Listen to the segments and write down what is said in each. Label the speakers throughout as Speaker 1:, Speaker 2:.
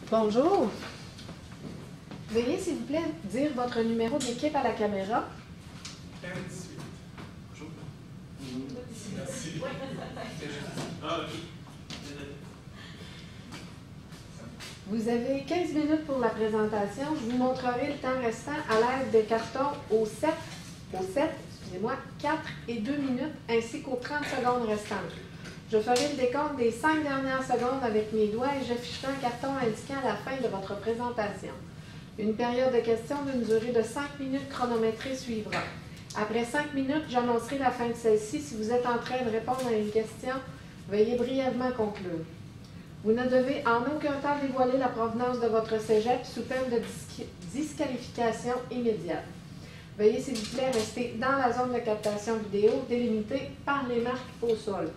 Speaker 1: Bonjour. Veuillez, s'il vous plaît, dire votre numéro d'équipe à la caméra.
Speaker 2: 15-18. Bonjour. Merci.
Speaker 1: Vous avez 15 minutes pour la présentation. Je vous montrerai le temps restant à l'aide des cartons au 7, 4 et 2 minutes, ainsi qu'aux 30 secondes restantes. Je ferai le décompte des 5 dernières secondes avec mes doigts et j'afficherai un carton indiquant la fin de votre présentation. Une période de questions d'une durée de 5 minutes chronométrée suivra. Après 5 minutes, j'annoncerai la fin de celle-ci. Si vous êtes en train de répondre à une question, veuillez brièvement conclure. Vous ne devez en aucun temps dévoiler la provenance de votre cégep sous peine de disqualification immédiate. Veuillez, s'il vous plaît, rester dans la zone de captation vidéo délimitée par les marques au sol.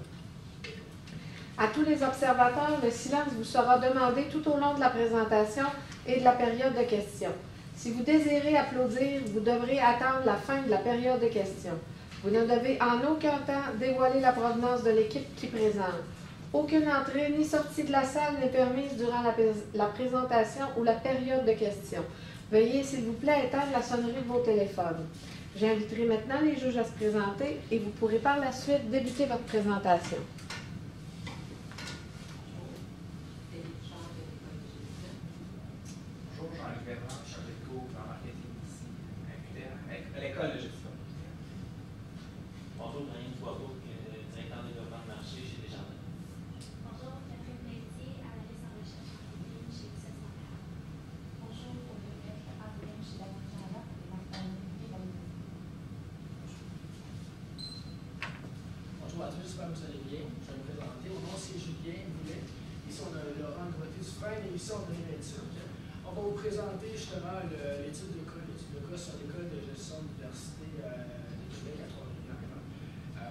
Speaker 1: À tous les observateurs, le silence vous sera demandé tout au long de la présentation et de la période de questions. Si vous désirez applaudir, vous devrez attendre la fin de la période de questions. Vous ne devez en aucun temps dévoiler la provenance de l'équipe qui présente. Aucune entrée ni sortie de la salle n'est permise durant la présentation ou la période de questions. Veuillez, s'il vous plaît, éteindre la sonnerie de vos téléphones. J'inviterai maintenant les juges à se présenter et vous pourrez par la suite débuter votre présentation.
Speaker 3: Bonjour, Jean-Luc Bernard, chargé de cours en marketing ici à l'école de gestion.
Speaker 4: Bonjour, Daniel Poireau, directeur de développement de marché chez Desjardins.
Speaker 5: Bonjour, Catherine Pelletier, analyste en recherche marketing chez Lucette Montréal. Bonjour, Audrey Avril, chez la Banque Canada pour les marques et la
Speaker 6: Bonjour à tous, j'espère que vous allez bien. Je vais me présenter. Mon nom c'est Julien Boulet. Ici, on a Laurent Grotti-Dufresne et ici, on a Rémi Turc. On va vous présenter justement l'étude de cas sur l'école de gestion de l'Université de Québec à Trois-Rivières.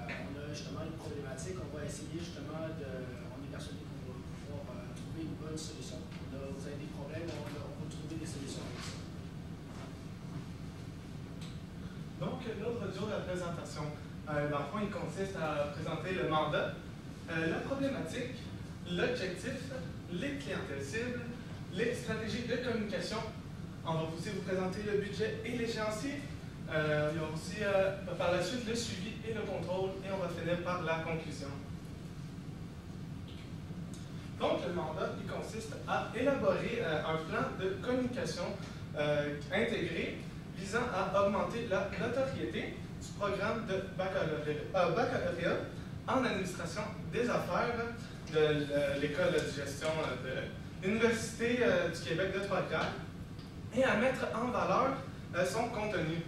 Speaker 6: On a justement une problématique. On va essayer justement on est persuadé qu'on va pouvoir trouver une bonne solution. Vous avez des problèmes, on va trouver des solutions avec ça.
Speaker 2: Donc, l'ordre du jour de la présentation, dans le fond, il consiste à présenter le mandat, la problématique, l'objectif, les clientèles cibles, les stratégies de communication. On va aussi vous présenter le budget et l'échéancier. Il y a aussi par la suite le suivi et le contrôle et on va finir par la conclusion. Donc, le mandat, il consiste à élaborer un plan de communication intégré visant à augmenter la notoriété du programme de baccalauréat en administration des affaires de l'école de gestion de l'Université du Québec de Trois-Rivières et à mettre en valeur son contenu.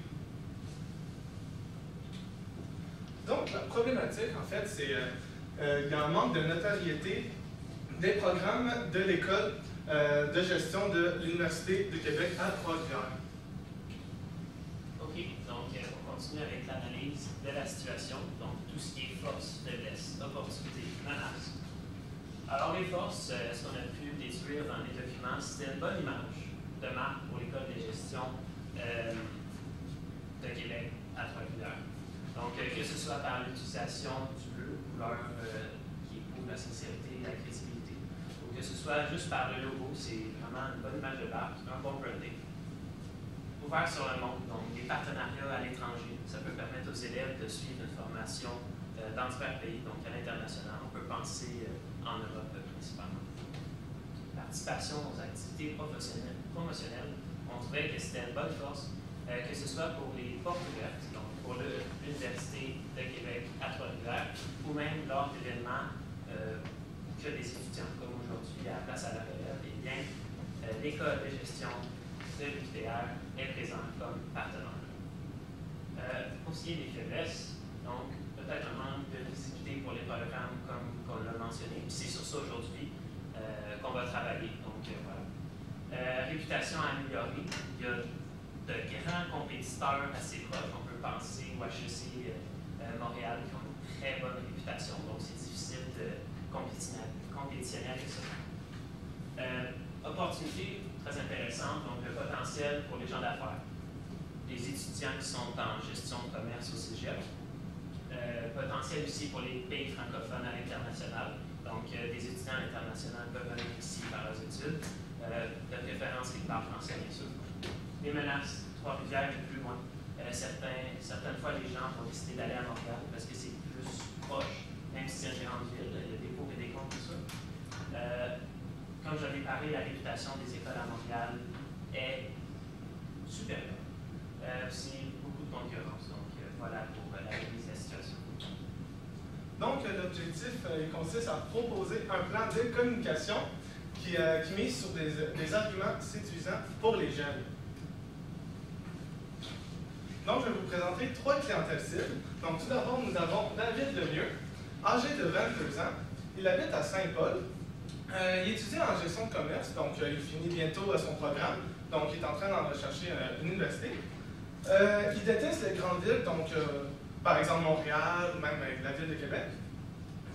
Speaker 2: Donc, la problématique, en fait, c'est qu'il y a un manque de notoriété des programmes de l'école de gestion de l'Université du Québec à Trois-Rivières.
Speaker 4: OK, donc on continue avec l'analyse de la situation, donc tout ce qui est force, faiblesse, opportunité, menace. Alors les forces, ce qu'on a pu déduire dans les documents, c'était une bonne image de marque pour l'école de gestion de Québec à Trois-Rivières. Donc que ce soit par l'utilisation du bleu, couleur qui éprouve la sincérité et la crédibilité, ou que ce soit juste par le logo, c'est vraiment une bonne image de marque, un bon branding. Ouvert sur le monde, donc des partenariats à l'étranger, ça peut permettre aux élèves de suivre une formation dans divers pays, donc à l'international. On peut penser en Europe principalement. Participation aux activités promotionnelles, on trouvait que c'était une bonne force, que ce soit pour les portes ouvertes, donc pour l'Université de Québec à Trois-Rivières, ou même lors d'événements que des étudiants, comme aujourd'hui à la Place à la Relève, et bien l'école de gestion de l'UQTR est présente comme partenaire. Pour ce qui est des faiblesses, donc peut-être un manque de visibilité pour les programmes comme on l'a mentionné, puis c'est sur ça aujourd'hui qu'on va travailler. Donc voilà. Réputation à améliorer. Il y a de grands compétiteurs assez proches. On peut penser au HEC Montréal qui ont une très bonne réputation, donc c'est difficile de compétitionner avec ça. Opportunité très intéressante, donc le potentiel pour les gens d'affaires. Les étudiants qui sont en gestion de commerce au cégep. Potentiel aussi pour les pays francophones à l'international. Donc, des étudiants internationaux peuvent venir ici faire leurs études. de préférence qui parlent français, bien sûr. Les menaces, Trois-Rivières est plus loin. Certaines fois, les gens vont décider d'aller à Montréal parce que c'est plus proche, même si c'est une grande ville, il y a des pour et des contre tout ça. Comme j'en ai parlé, la réputation des écoles à Montréal est supérieure. C'est beaucoup de concurrence, donc voilà pour l'analyse de la situation.
Speaker 2: Donc, l'objectif consiste à proposer un plan de communication qui mise sur des arguments séduisants pour les jeunes. Donc, je vais vous présenter 3 clientèles cibles. Donc, tout d'abord, nous avons David Lemieux, âgé de 22 ans. Il habite à Saint-Paul. Il étudie en gestion de commerce, donc il finit bientôt son programme. Donc, il est en train d'en rechercher une université. Il déteste les grandes villes, donc par exemple Montréal, même la ville de Québec.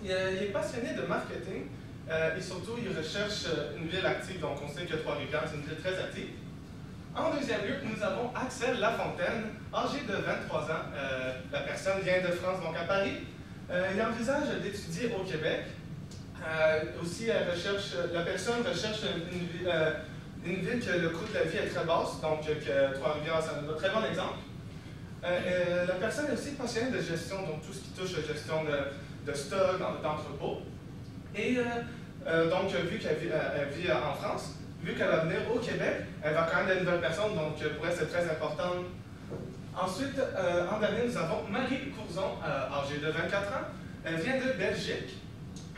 Speaker 2: Il est passionné de marketing et surtout, il recherche une ville active. Donc, on sait que Trois-Rivières, c'est une ville très active. En deuxième lieu, nous avons Axel Lafontaine, âgé de 23 ans. La personne vient de France, donc à Paris. Il envisage d'étudier au Québec. Aussi, la personne recherche une ville que le coût de la vie est très basse, donc que Trois-Rivières, c'est un très bon exemple. La personne est aussi passionnée de gestion, donc tout ce qui touche à la gestion de stock, d'entrepôt. Et donc, vu qu'elle vit en France, vu qu'elle va venir au Québec, elle va quand même de nouvelles personnes, donc pour elle, c'est très important. Ensuite, en dernier, nous avons Marie Courzon, âgée de 24 ans. Elle vient de Belgique.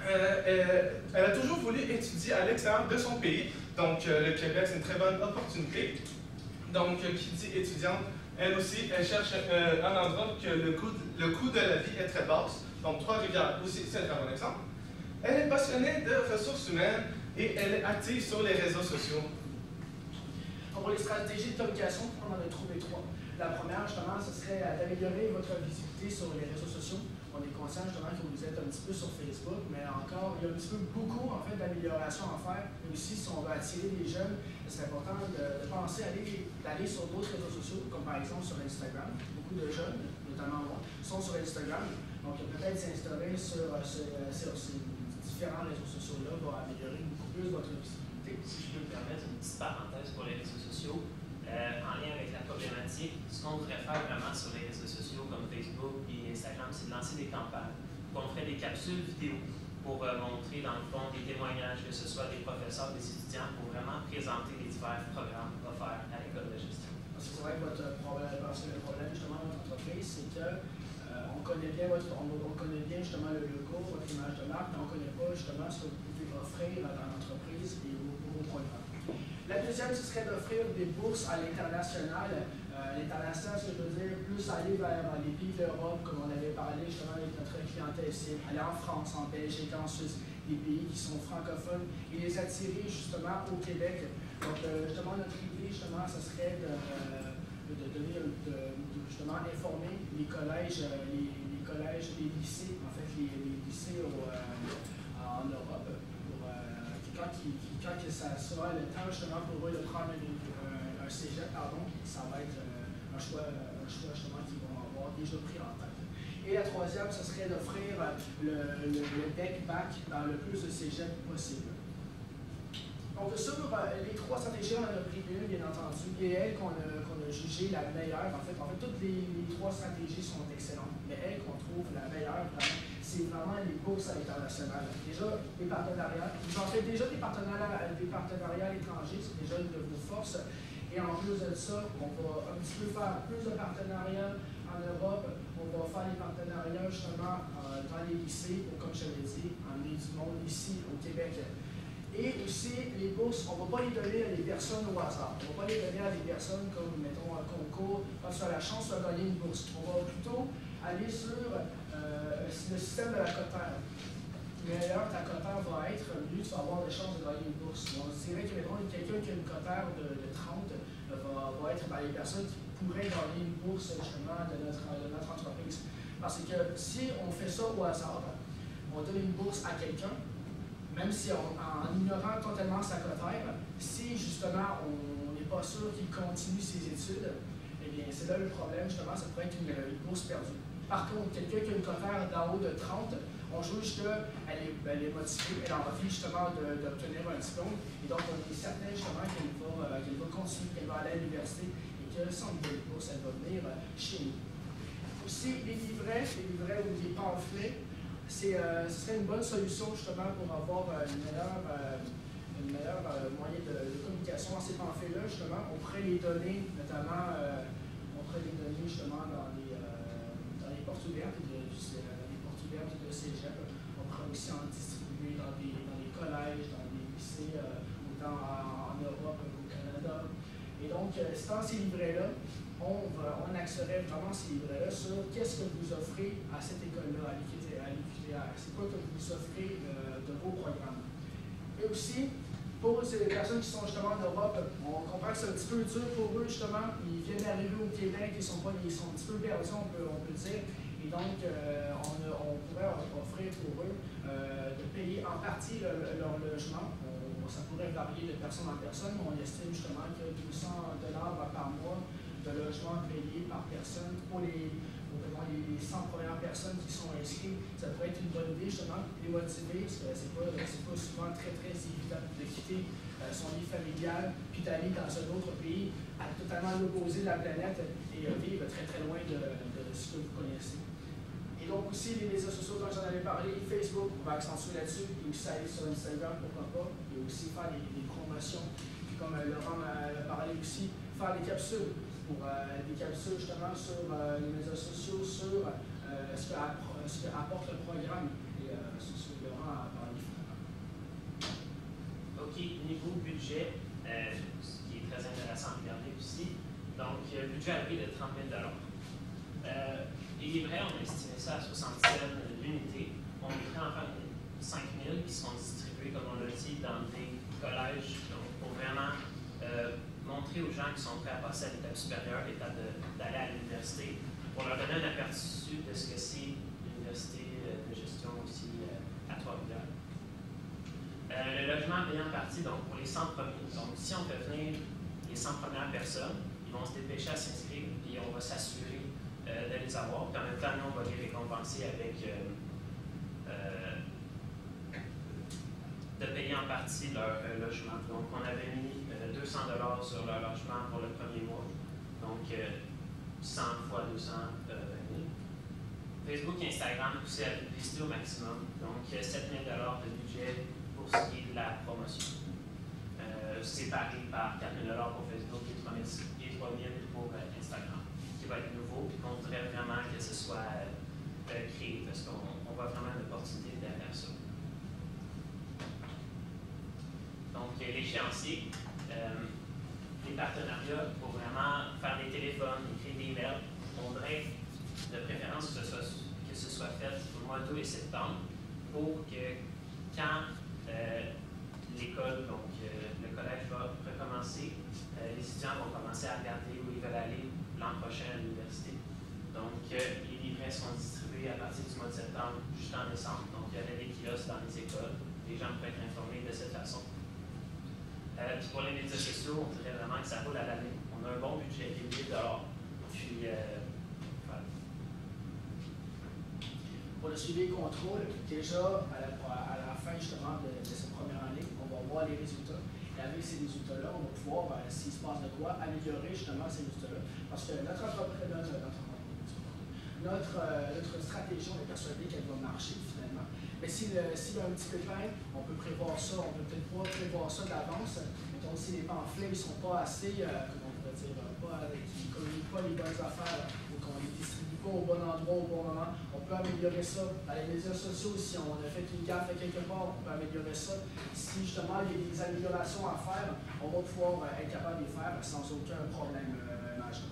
Speaker 2: Elle a toujours voulu étudier à l'extérieur de son pays, donc le Québec, c'est une très bonne opportunité. Donc, qui dit étudiante, elle aussi, elle cherche un endroit que le coût de la vie est très basse. Donc, Trois-Rivières aussi, c'est un très bon exemple. Elle est passionnée de ressources humaines et elle est active sur les réseaux sociaux.
Speaker 6: Pour les stratégies de communication, on en a trouvé 3. La première, justement, ce serait d'améliorer votre visibilité sur les réseaux sociaux. On est conscient justement que vous êtes un petit peu sur Facebook, mais encore, il y a un petit peu beaucoup en fait d'amélioration à faire. Mais aussi, si on veut attirer les jeunes, c'est important de penser à d'aller sur d'autres réseaux sociaux, comme par exemple sur Instagram. Beaucoup de jeunes, notamment moi, sont sur Instagram. Donc, peut-être s'installer sur ces différents réseaux sociaux-là va améliorer beaucoup plus votre visibilité.
Speaker 4: Si je peux me permettre une petite parenthèse pour les réseaux sociaux, en lien avec la problématique, ce qu'on devrait faire vraiment sur les réseaux sociaux comme Facebook et Instagram, c'est de lancer des campagnes. On ferait des capsules vidéo pour montrer dans le fond des témoignages, que ce soit des professeurs, des étudiants, pour vraiment présenter les divers programmes offerts à l'école de gestion.
Speaker 6: Parce que c'est vrai que votre problème, parce que le problème justement de votre entreprise, c'est que on connaît bien justement le logo, votre image de marque, mais on ne connaît pas justement ce que vous pouvez offrir dans l'entreprise et vos programmes. La deuxième, ce serait d'offrir des bourses à l'international. L'international, ce que je veux dire, plus aller vers les pays d'Europe, comme on avait parlé justement avec notre clientèle ici, aller en France, en Belgique, en Suisse, des pays qui sont francophones, et les attirer justement au Québec. Donc, justement, notre idée, justement, ce serait de justement informer les collèges, les lycées, en fait, les lycées en Europe, quand ça sera le temps justement pour eux de prendre un cégep, ça va être un choix justement qu'ils vont avoir déjà pris en tête. Et la troisième, ce serait d'offrir le back dans le plus de cégep possible. Donc sur les 3 stratégies, on en a pris une, bien entendu, et elle qu'on a jugée la meilleure. En fait, toutes les 3 stratégies sont excellentes, mais elle qu'on trouve la meilleure, c'est vraiment les bourses à l'international. Déjà, les partenariats. Vous en faites déjà des partenariats étrangers, c'est déjà une de vos forces. Et en plus de ça, on va un petit peu faire plus de partenariats en Europe. On va faire des partenariats justement dans les lycées, pour, comme je l'ai dit, emmener du monde ici au Québec. Et aussi, les bourses, on ne va pas les donner à des personnes au hasard. On ne va pas les donner à des personnes comme, mettons, un concours, quand tu as la chance de gagner une bourse. On va plutôt aller sur le système de la cotère. Meilleur ta cotère va être, mieux tu vas avoir des chances de gagner une bourse. On dirait que quelqu'un qui a une cotère de 30 va être les personnes qui pourraient gagner une bourse justement de notre entreprise. Parce que si on fait ça au hasard, on donne une bourse à quelqu'un, même si en ignorant totalement sa cotère, si justement on n'est pas sûr qu'il continue ses études, eh bien c'est là le problème, justement, ça pourrait être une bourse perdue. Par contre, quelqu'un qui a une cotère d'en haut de 30, On juge qu'elle est motivée, elle a envie justement d'obtenir un diplôme, et donc on est certain justement qu'elle va continuer, qu'elle va aller à l'université, et que sans nouvelle bourse, elle va venir chez nous. Aussi, les livrets ou les pamphlets, ce serait une bonne solution justement pour avoir une meilleure moyen de communication. Dans ces pamphlets-là, justement, on pourrait les donner, notamment, justement dans les portes ouvertes de cégep. On pourrait aussi en distribuer dans les collèges, dans les lycées, autant en Europe qu'au Canada. Et donc, dans ces livrets-là, on axerait vraiment ces livrets-là sur qu'est-ce que vous offrez à cette école-là, à l'UQTR. C'est quoi que vous offrez de vos programmes. Et aussi, pour les personnes qui sont justement en Europe, on comprend que c'est un petit peu dur pour eux, justement. Ils viennent d'arriver au Québec, ils sont un petit peu perdus, on peut dire. Et donc, on pourrait offrir pour eux de payer en partie leur logement. Ça pourrait varier de personne en personne, mais on estime justement que $200 par mois de logement payé par personne pour les 100 premières personnes qui sont inscrites. Ça pourrait être une bonne idée justement de les motiver, parce que c'est pas souvent très évident de quitter son vie familiale puis d'aller dans un autre pays totalement à l'opposé de la planète et vivre très loin de ce que vous connaissez. Et donc aussi les médias sociaux dont j'en avais parlé, Facebook, on va accentuer là-dessus, et aussi aller sur Instagram, pourquoi pas, et aussi faire des promotions. Puis comme Laurent m'a parlé aussi, faire des capsules justement sur les médias sociaux, sur ce que apporte le programme. Et ce que Laurent a parlé.
Speaker 4: OK, niveau budget, ce qui est très intéressant à regarder aussi. Donc, le budget a pris de 30 000 les livrets, on a estimé ça à 60 cents l'unité. On voudrait en faire 5 000 qui seront distribués, comme on l'a dit, dans des collèges, donc pour vraiment montrer aux gens qui sont prêts à passer à l'étape supérieure, l'étape d'aller à l'université, pour leur donner un aperçu de ce que c'est l'université de gestion aussi à Trois-Rivières. Le logement payé en partie, donc pour les 100 premiers. Donc, si on fait venir les 100 premières personnes, ils vont se dépêcher à s'inscrire, puis on va s'assurer de les avoir. Puis en même temps, nous, on va les récompenser avec de payer en partie leur logement. Donc, on avait mis $200 sur leur logement pour le premier mois. Donc, 100 fois 200, 20 000. Facebook et Instagram poussé à publicité au maximum. Donc, 7 000 $ de budget pour ce qui est de la promotion. Séparé par 4 000 $ pour Facebook et 3 000 pour Instagram, qui va être nouveau, puis qu'on voudrait vraiment que ce soit créé, parce qu'on voit vraiment une opportunité derrière ça. Donc, l'échéancier, les partenariats pour vraiment faire des téléphones, écrire des mails, on voudrait de préférence que ce soit fait au mois d'août et septembre pour que quand l'école, donc le collège va recommencer, les étudiants vont commencer à regarder où ils veulent aller l'an prochain à l'université. Donc, les livrets seront distribués à partir du mois de septembre jusqu'en décembre. Donc, il y aurait des kiosques dans les écoles. Les gens pourraient être informés de cette façon. Puis pour les médias sociaux, on dirait vraiment que ça roule à l'année. On a un bon budget, qui est $1 000. Puis, voilà.
Speaker 6: Pour le suivi et contrôle, déjà à la fin justement de cette première année, on va voir les résultats. Et avec ces résultats-là, on va pouvoir, s'il se passe de quoi, améliorer justement ces résultats-là. Parce que notre stratégie, on est persuadé qu'elle va marcher finalement. Mais s'il y a un petit pépin, on peut prévoir ça, on peut peut-être pas prévoir ça d'avance. Mettons, si les pamphlets ne sont pas assez, comment on pourrait dire, qui ne communiquent pas les bonnes affaires ou qu'on ne les distribue pas au bon endroit, au bon moment, on peut améliorer ça. Dans les médias sociaux, si on a fait une gaffe quelque part, on peut améliorer ça. Si justement il y a des améliorations à faire, on va pouvoir être capable de les faire sans aucun problème majeur.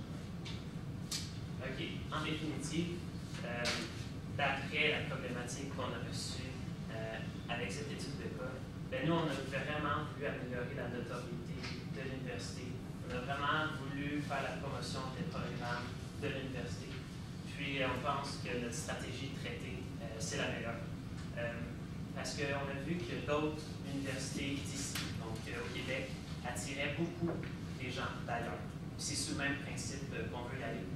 Speaker 4: OK. En définitive, d'après la problématique qu'on a reçue avec cette étude de cas, nous, on a vraiment voulu améliorer la notoriété de l'université. On a vraiment voulu faire la promotion des programmes de l'université. Puis, on pense que notre stratégie de traité, c'est la meilleure. Parce qu'on a vu que d'autres universités d'ici, donc au Québec, attiraient beaucoup les gens d'ailleurs. C'est sous le même principe qu'on veut y aller.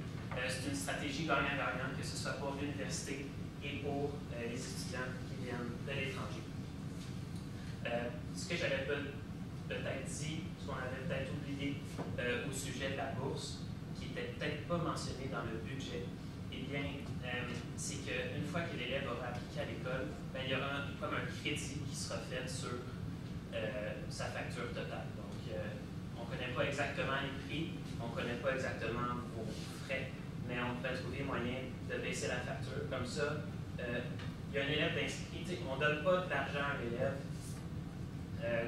Speaker 4: C'est une stratégie gagnant-gagnant, que ce soit pour l'université et pour les étudiants. que j'avais peut-être dit, ce qu'on avait peut-être oublié au sujet de la bourse, qui n'était peut-être pas mentionné dans le budget, eh bien, c'est qu'une fois que l'élève aura appliqué à l'école, ben, il y aura comme un crédit qui sera fait sur sa facture totale. Donc, on ne connaît pas exactement les prix, on ne connaît pas exactement vos frais, mais on pourrait trouver moyen de baisser la facture. Comme ça, il y a un élève d'inscrit, on ne donne pas de l'argent à l'élève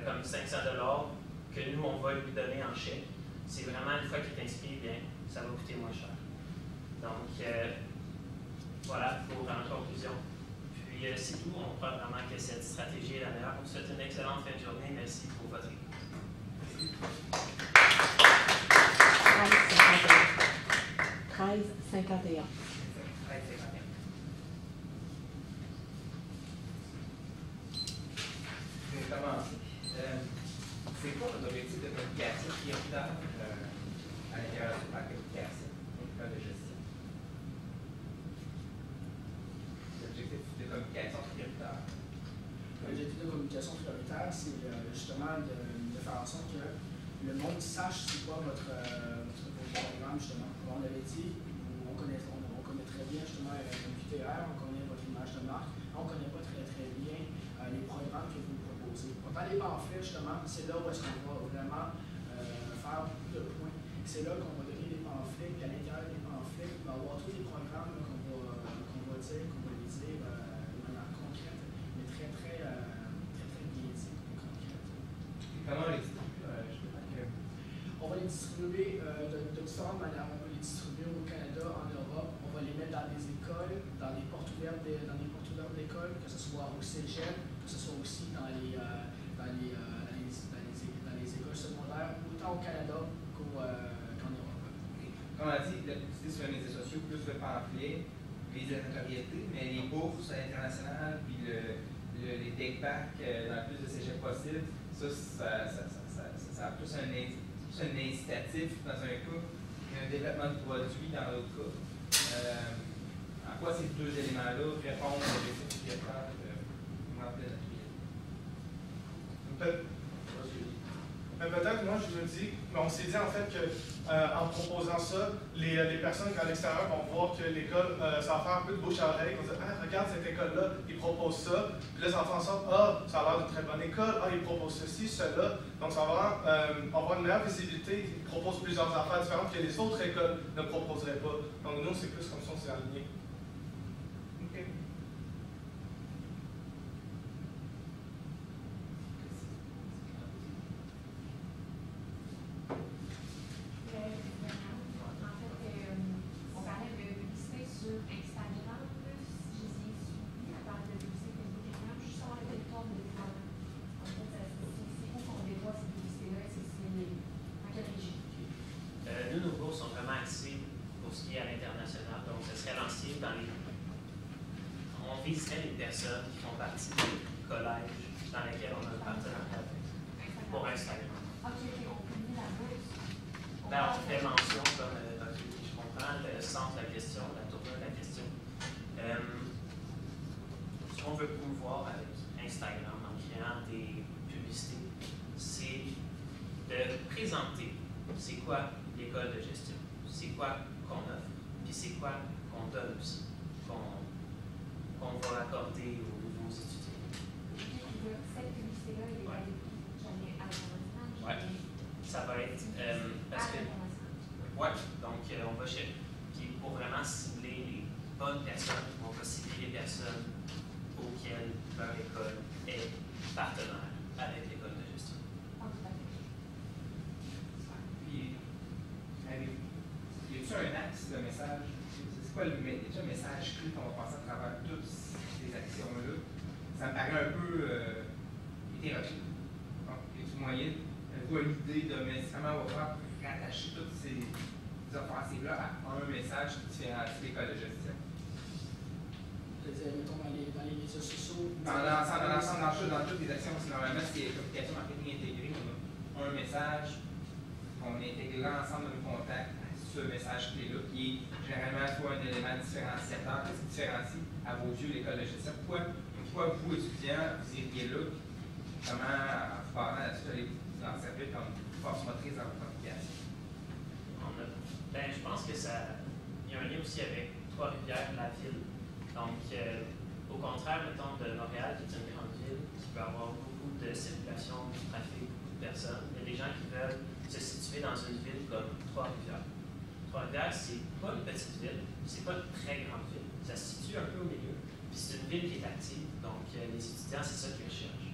Speaker 4: comme 500 $ que nous, on va lui donner en chèque. C'est vraiment une fois qu'il est inscrit, bien, ça va coûter moins cher. Donc, voilà, pour en conclusion. Puis, c'est tout. On croit vraiment que cette stratégie est la meilleure. On vous souhaite une excellente fin de journée. Merci pour votre écoute.
Speaker 1: 13,51.
Speaker 3: Je vais commencer. C'est quoi votre objectif de communication prioritaire à l'intérieur de la communication, l'école de gestion? L'objectif de communication prioritaire.
Speaker 6: L'objectif de communication prioritaire, c'est justement de faire en sorte que le monde sache c'est quoi votre programme, justement. Comme on avait dit, on connaît très bien justement le QTR, on connaît votre image de marque, on ne connaît pas très bien les programmes que vous proposez. Dans les pamphlets, justement, c'est là où est-ce qu'on va vraiment faire beaucoup de points. C'est là qu'on va donner des pamphlets, puis à l'intérieur des pamphlets, il va y avoir tous les programmes qu'on va dire de manière concrète, mais très bien dit, concrète.
Speaker 3: Comment les distribuer?
Speaker 6: On va les distribuer de différentes manières. On va les distribuer au Canada, en Europe. On va les mettre dans des écoles, dans des portes ouvertes d'écoles, que ce soit au cégep, que ce soit aussi dans les écoles secondaires, autant au Canada qu'en Europe.
Speaker 3: Comme on a dit, la publicité sur les médias sociaux, plus le pamphlet, les notoriétés, mais les bourses internationales, puis les take-back dans le plus de cégep possible, ça a plus un incitatif dans un cas, et un développement de produit dans l'autre cas. À quoi ces deux éléments-là répondent à l'objectif prioritaire de remplir la priorité?
Speaker 2: Peut-être, moi, je me dis, on s'est dit en fait que en proposant ça, les personnes à l'extérieur vont voir que l'école, ça va faire un peu de bouche à oreille, on va dire, ah, regarde cette école-là, ils proposent ça. Puis là, ça va faire en sorte, ah, ça a l'air d'une très bonne école, ah, ils proposent ceci, cela. Donc, ça va avoir une meilleure visibilité, ils proposent plusieurs affaires différentes que les autres écoles ne proposeraient pas. Donc, nous, c'est plus comme ça, on s'est aligné. OK.
Speaker 4: Nos bourses sont vraiment axées pour ce qui est à l'international. Donc, ce serait lancé dans les... On viserait les personnes qui font partie des collèges dans lesquels on a un partenariat pour Instagram.
Speaker 5: OK, on publie la bourse.
Speaker 4: Ben, on fait mention, comme je comprends, le centre de la question, la tournure de la question. Ce qu'on veut promouvoir avec Instagram en créant des publicités, c'est de présenter c'est quoi l'école de gestion, c'est quoi qu'on offre, puis c'est quoi qu'on donne aussi, qu'on va accorder aux nouveaux étudiants.
Speaker 5: Cette publicité-là, elle est à l'international.
Speaker 4: Oui, ça va être parce que. Oui, donc on va chercher. Puis pour vraiment cibler les bonnes personnes, on va cibler les personnes auxquelles leur école est partenaire avec l'école de gestion.
Speaker 3: Puis, y a-t-il un axe de message? C'est quoi le message clé qu'on va passer à travers toutes ces actions-là? Ça me paraît un peu hétérogène. Donc, y a-t-il moyen, l'idée de comment on va faire pour rattacher toutes ces offensives-là à un message qui différencie l'école de gestion?
Speaker 6: Mettons dans les médias sociaux.
Speaker 3: Dans toutes les actions, normalement, c'est communication marketing intégrée, on a un message qu'on intègre l'ensemble de nos contacts à ce message clé-là, qui est généralement soit un élément différenciateur. Qu'est-ce qui différencie à vos yeux l'école de gestion? Pourquoi vous, étudiants, vous iriez là comment, en parlant là-dessus, allez vous en servir comme force motrice dans votre communication?
Speaker 4: Ben, je pense que ça. Il y a un lien aussi avec Trois-Rivières, la ville. Donc, au contraire, mettons, de Montréal, qui est une grande ville, qui peut avoir beaucoup de circulation, de trafic, beaucoup de personnes. Il y a des gens qui veulent se situer dans une ville comme Trois-Rivières. Trois-Rivières, c'est pas une petite ville, c'est pas une très grande ville. Ça se situe un peu au milieu. Puis c'est une ville qui est active, donc les étudiants, c'est ça qu'ils recherchent.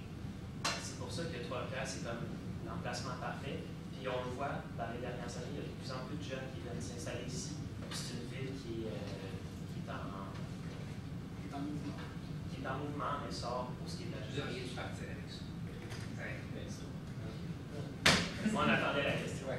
Speaker 4: C'est pour ça que Trois-Rivières, c'est comme l'emplacement parfait. Puis on le voit, dans les dernières années, il y a de plus en plus de jeunes qui viennent s'installer ici. C'est une ville qui est en mouvement, mais sort pour ce qui est de la
Speaker 3: Vous
Speaker 4: justice.
Speaker 3: auriez dû partir avec ça.
Speaker 4: On attendait la question.
Speaker 3: Ouais.